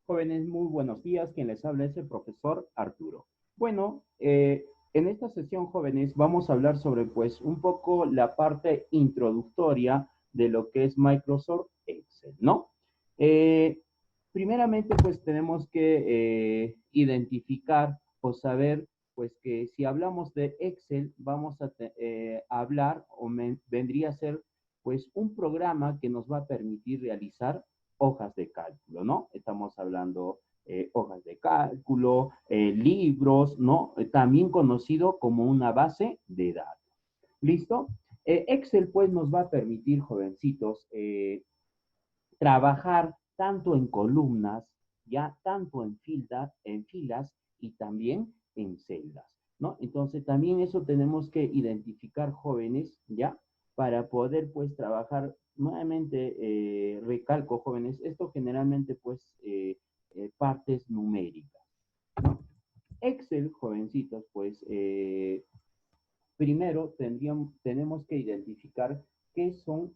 Jóvenes, muy buenos días. Quien les habla es el profesor Arturo. Bueno, en esta sesión, jóvenes, vamos a hablar sobre, pues, un poco la parte introductoria de lo que es Microsoft Excel, ¿no? Eh, Primeramente, pues, tenemos que identificar o saber, pues, que si hablamos de Excel, vamos a hablar o vendría a ser, pues, un programa que nos va a permitir realizar hojas de cálculo, ¿no? Estamos hablando hojas de cálculo, libros, ¿no? También conocido como una base de datos. ¿Listo? Excel pues nos va a permitir, jovencitos, trabajar tanto en columnas, ya tanto en filas y también en celdas, ¿no? Entonces también eso tenemos que identificar, jóvenes, ya, para poder pues trabajar nuevamente, recalco, jóvenes, esto generalmente pues partes numéricas, ¿no? Excel, jovencitos, pues primero tenemos que identificar qué son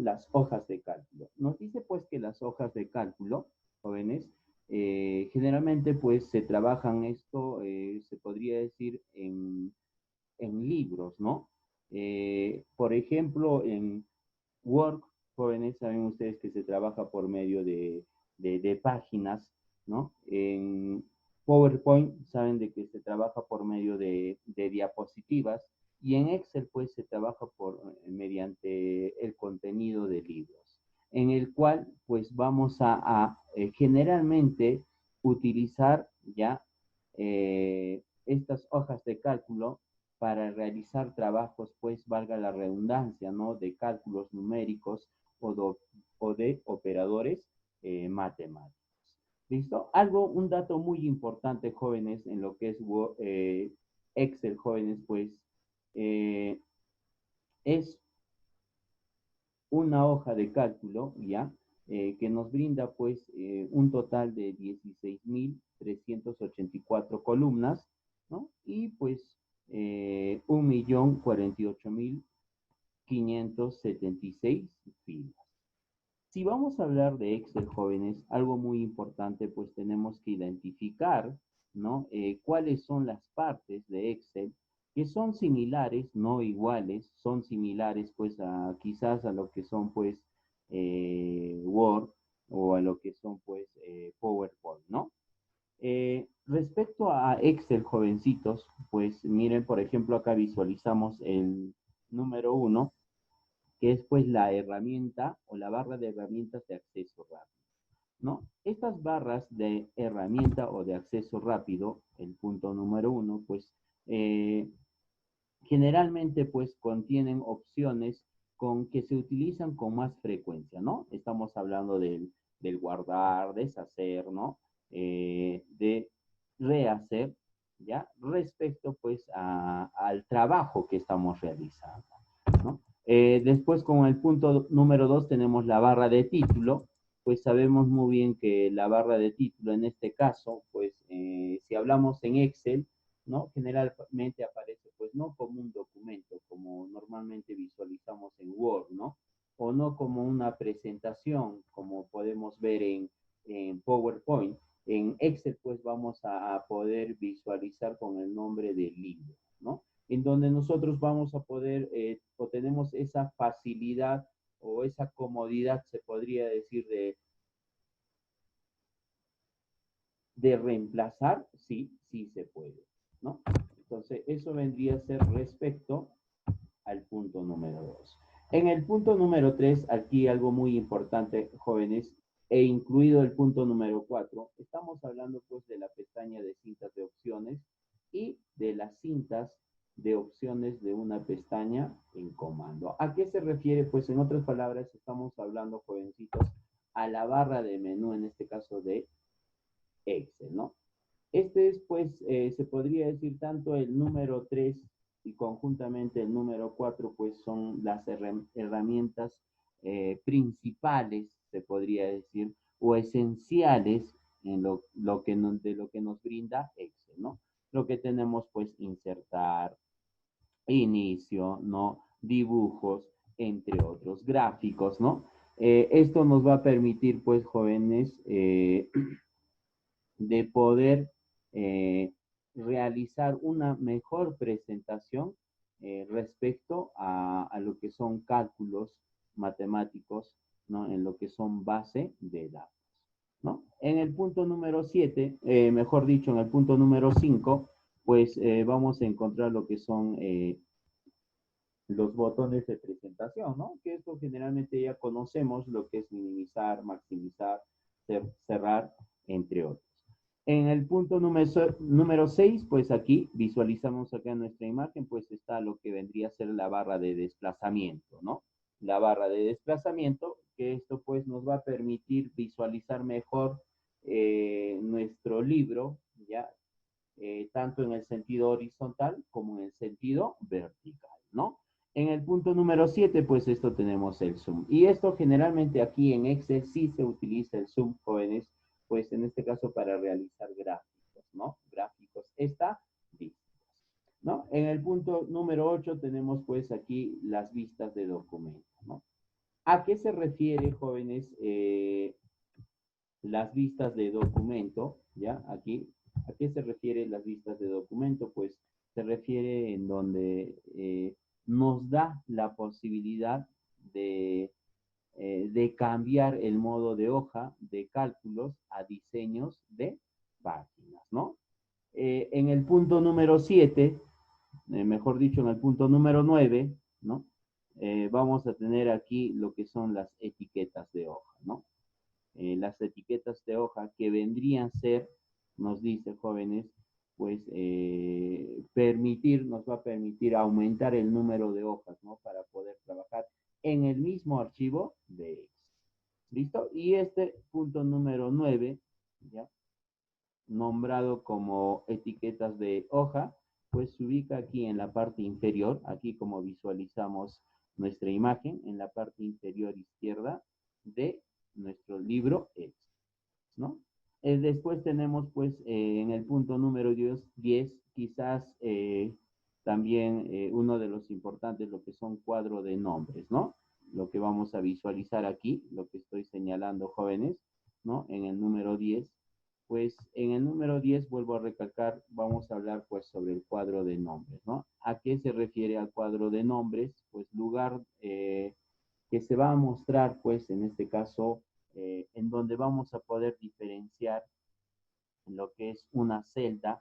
las hojas de cálculo. Nos dice pues que las hojas de cálculo, jóvenes, generalmente pues se trabajan esto, se podría decir en libros, ¿no? Por ejemplo, en Word, jóvenes, saben ustedes que se trabaja por medio de páginas, ¿no? En PowerPoint saben de que se trabaja por medio de diapositivas y en Excel pues se trabaja mediante el contenido de libros, en el cual pues vamos a generalmente utilizar ya estas hojas de cálculo para realizar trabajos, pues valga la redundancia, ¿no? De cálculos numéricos o de operadores matemáticos. ¿Listo? Un dato muy importante, jóvenes, en lo que es Excel, jóvenes, pues eh, es una hoja de cálculo, ¿ya? Que nos brinda pues un total de 16.384 columnas, ¿no? Y pues 1.048.576 filas. Si vamos a hablar de Excel, jóvenes, algo muy importante, pues tenemos que identificar, ¿no? Cuáles son las partes de Excel que son similares, no iguales, son similares, pues, quizás a lo que son, pues, Word o a lo que son, pues, PowerPoint, ¿no? Respecto a Excel, jovencitos, pues miren, por ejemplo, acá visualizamos el número uno, que es pues la herramienta o la barra de herramientas de acceso rápido, ¿no? Estas barras de herramienta o de acceso rápido, el punto número uno, pues eh, generalmente pues contienen opciones que se utilizan con más frecuencia, ¿no? Estamos hablando del guardar, deshacer, ¿no? De rehacer, ¿ya? Respecto pues al trabajo que estamos realizando, ¿no? Después, con el punto número 2 tenemos la barra de título. Pues sabemos muy bien que la barra de título en este caso, pues si hablamos en Excel, ¿no? Generalmente aparece pues no como un documento, como normalmente visualizamos en Word, ¿no? O no como una presentación, como podemos ver en PowerPoint. En Excel pues vamos a poder visualizar con el nombre del libro, ¿no? En donde nosotros vamos a poder, o tenemos esa facilidad o esa comodidad, se podría decir, de reemplazar, sí, sí se puede, ¿no? Entonces, eso vendría a ser respecto al punto número 2. En el punto número 3, aquí algo muy importante, jóvenes, e incluido el punto número 4, estamos hablando pues de la pestaña de cintas de opciones y de las cintas de opciones de una pestaña en comando. ¿A qué se refiere? Pues en otras palabras, estamos hablando, jovencitos, a la barra de menú, en este caso de Excel, ¿no? Este es, pues, se podría decir tanto el número 3 y conjuntamente el número 4, pues son las herramientas principales, se podría decir, o esenciales en de lo que nos brinda Excel, ¿no? Lo que tenemos, pues, insertar, inicio, ¿no? Dibujos, entre otros, gráficos, ¿no? Esto nos va a permitir, pues, jóvenes, de poder realizar una mejor presentación respecto a lo que son cálculos matemáticos, ¿no? En lo que son base de datos, ¿no? En el punto número 7, mejor dicho, en el punto número 5, pues vamos a encontrar lo que son los botones de presentación, ¿no? Que esto generalmente ya conocemos lo que es minimizar, maximizar, cerrar, entre otros. En el punto número 6, pues aquí visualizamos acá en nuestra imagen, pues está lo que vendría a ser la barra de desplazamiento, ¿no? La barra de desplazamiento, que esto pues nos va a permitir visualizar mejor nuestro libro, ¿ya? Tanto en el sentido horizontal como en el sentido vertical, ¿no? En el punto número 7, pues esto tenemos el zoom. Y esto generalmente aquí en Excel sí se utiliza el zoom, jóvenes, pues en este caso para realizar gráficos, ¿no? Gráficos estadísticos, ¿no? En el punto número 8 tenemos pues aquí las vistas de documento, ¿no? ¿A qué se refiere, jóvenes, las vistas de documento? ¿Ya? Aquí, ¿a qué se refiere las vistas de documento? Pues se refiere en donde nos da la posibilidad de cambiar el modo de hoja de cálculos a diseños de páginas, ¿no? En el punto número 7, mejor dicho, en el punto número 9, ¿no? Vamos a tener aquí lo que son las etiquetas de hoja, ¿no? Las etiquetas de hoja que vendrían a ser, nos dice jóvenes, pues nos va a permitir aumentar el número de hojas, ¿no? Para poder trabajar en el mismo archivo de Excel. ¿Listo? Y este punto número 9, ¿ya? Nombrado como etiquetas de hoja, pues se ubica aquí en la parte inferior, aquí como visualizamos nuestra imagen, en la parte inferior izquierda de nuestro libro Excel, ¿no? Después tenemos pues en el punto número 10 quizás también uno de los importantes, lo que son cuadros de nombres, ¿no? Lo que vamos a visualizar aquí, lo que estoy señalando, jóvenes, ¿no? En el número 10, pues en el número 10 vuelvo a recalcar, vamos a hablar pues sobre el cuadro de nombres, ¿no? ¿A qué se refiere al cuadro de nombres? Pues lugar que se va a mostrar pues en este caso en donde vamos a poder diferenciar lo que es una celda,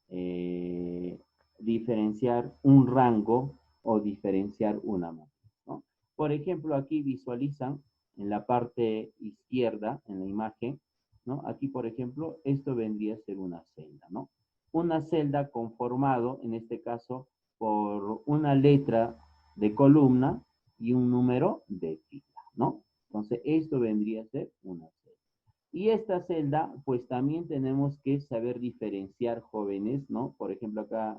eh, diferenciar un rango o diferenciar una matriz, ¿no? Por ejemplo, aquí visualizan en la parte izquierda, en la imagen, ¿no? Aquí, por ejemplo, esto vendría a ser una celda, ¿no? Una celda conformado, en este caso, por una letra de columna y un número de fila, ¿no? Entonces, esto vendría a ser una celda. Y esta celda, pues también tenemos que saber diferenciar, jóvenes, ¿no? Por ejemplo, acá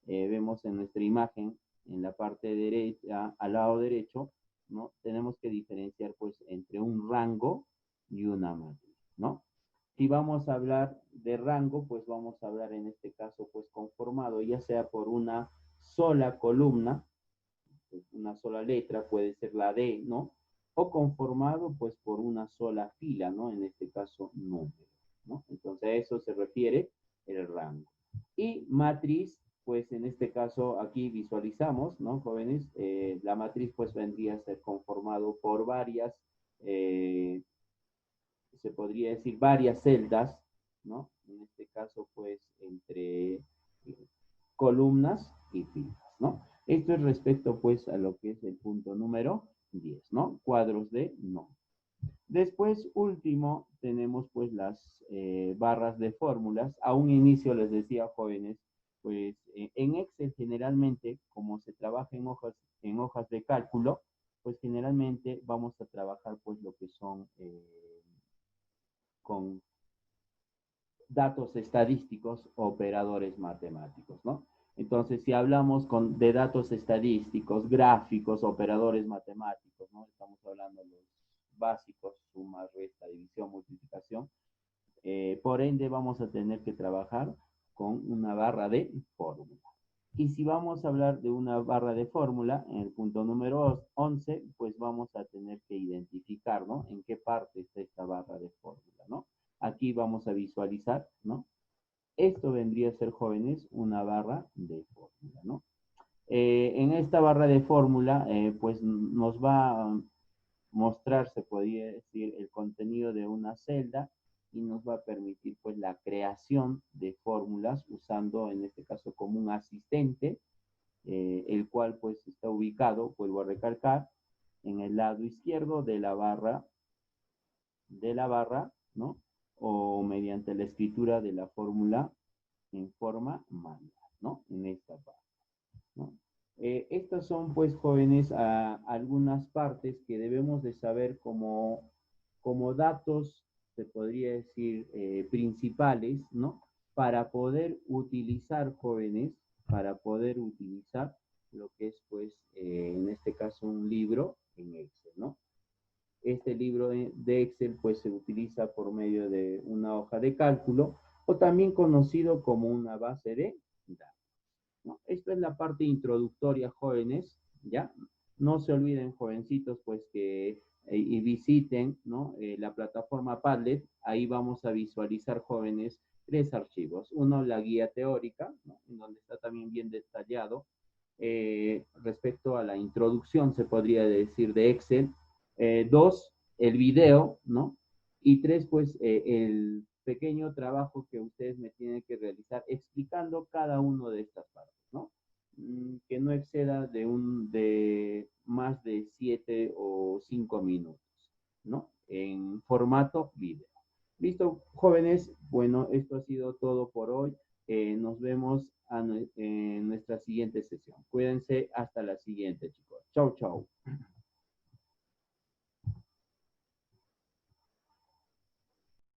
vemos en nuestra imagen, en la parte derecha, al lado derecho, ¿no? Tenemos que diferenciar, pues, entre un rango y una matriz, ¿no? Si vamos a hablar de rango, pues vamos a hablar en este caso, pues, conformado ya sea por una sola columna, pues, una sola letra, puede ser la D, ¿no? O conformado pues por una sola fila, ¿no? En este caso, número, ¿no? Entonces a eso se refiere el rango. Y matriz, pues en este caso aquí visualizamos, ¿no, jóvenes? La matriz pues vendría a ser conformado por varias, se podría decir varias celdas, ¿no? En este caso pues entre columnas y filas, ¿no? Esto es respecto pues a lo que es el punto número 10, ¿no? Cuadros de no. Después, último, tenemos pues las barras de fórmulas. A un inicio les decía, jóvenes, pues en Excel generalmente, como se trabaja en hojas de cálculo, pues generalmente vamos a trabajar pues lo que son con datos estadísticos, operadores matemáticos, ¿no? Entonces, si hablamos de datos estadísticos, gráficos, operadores matemáticos, ¿no? Estamos hablando de los básicos, suma, resta, división, multiplicación. Por ende, vamos a tener que trabajar con una barra de fórmula. Y si vamos a hablar de una barra de fórmula, en el punto número 11, pues vamos a tener que identificar, ¿no? En qué parte está esta barra de fórmula, ¿no? Aquí vamos a visualizar, ¿no? Esto vendría a ser, jóvenes, una barra de fórmula, ¿no? En esta barra de fórmula, pues nos va a mostrar, se podría decir, el contenido de una celda y nos va a permitir pues la creación de fórmulas usando en este caso como un asistente, el cual pues está ubicado, vuelvo a recalcar, en el lado izquierdo de la barra, ¿no? O mediante la escritura de la fórmula en forma manual, ¿no? En esta barra, ¿no? Estas son, pues, jóvenes, algunas partes que debemos de saber como datos, se podría decir, principales, ¿no? Para poder utilizar, jóvenes, para poder utilizar lo que es, pues, en este caso, un libro en Excel, ¿no? Este libro de Excel, pues, se utiliza por medio de una hoja de cálculo o también conocido como una base de datos, ¿no? Esto es la parte introductoria, jóvenes, ¿ya? No se olviden, jovencitos, pues que y visiten, ¿no? La plataforma Padlet. Ahí vamos a visualizar, jóvenes, tres archivos. Uno, la guía teórica, ¿no? En donde está también bien detallado respecto a la introducción, se podría decir, de Excel. Dos, el video, ¿no? Y tres, pues el pequeño trabajo que ustedes me tienen que realizar explicando cada uno de estas partes, ¿no? Que no exceda de más de 7 o 5 minutos, ¿no? En formato video. Listo, jóvenes. Bueno, esto ha sido todo por hoy. Nos vemos en nuestra siguiente sesión. Cuídense hasta la siguiente, chicos. Chau, chau.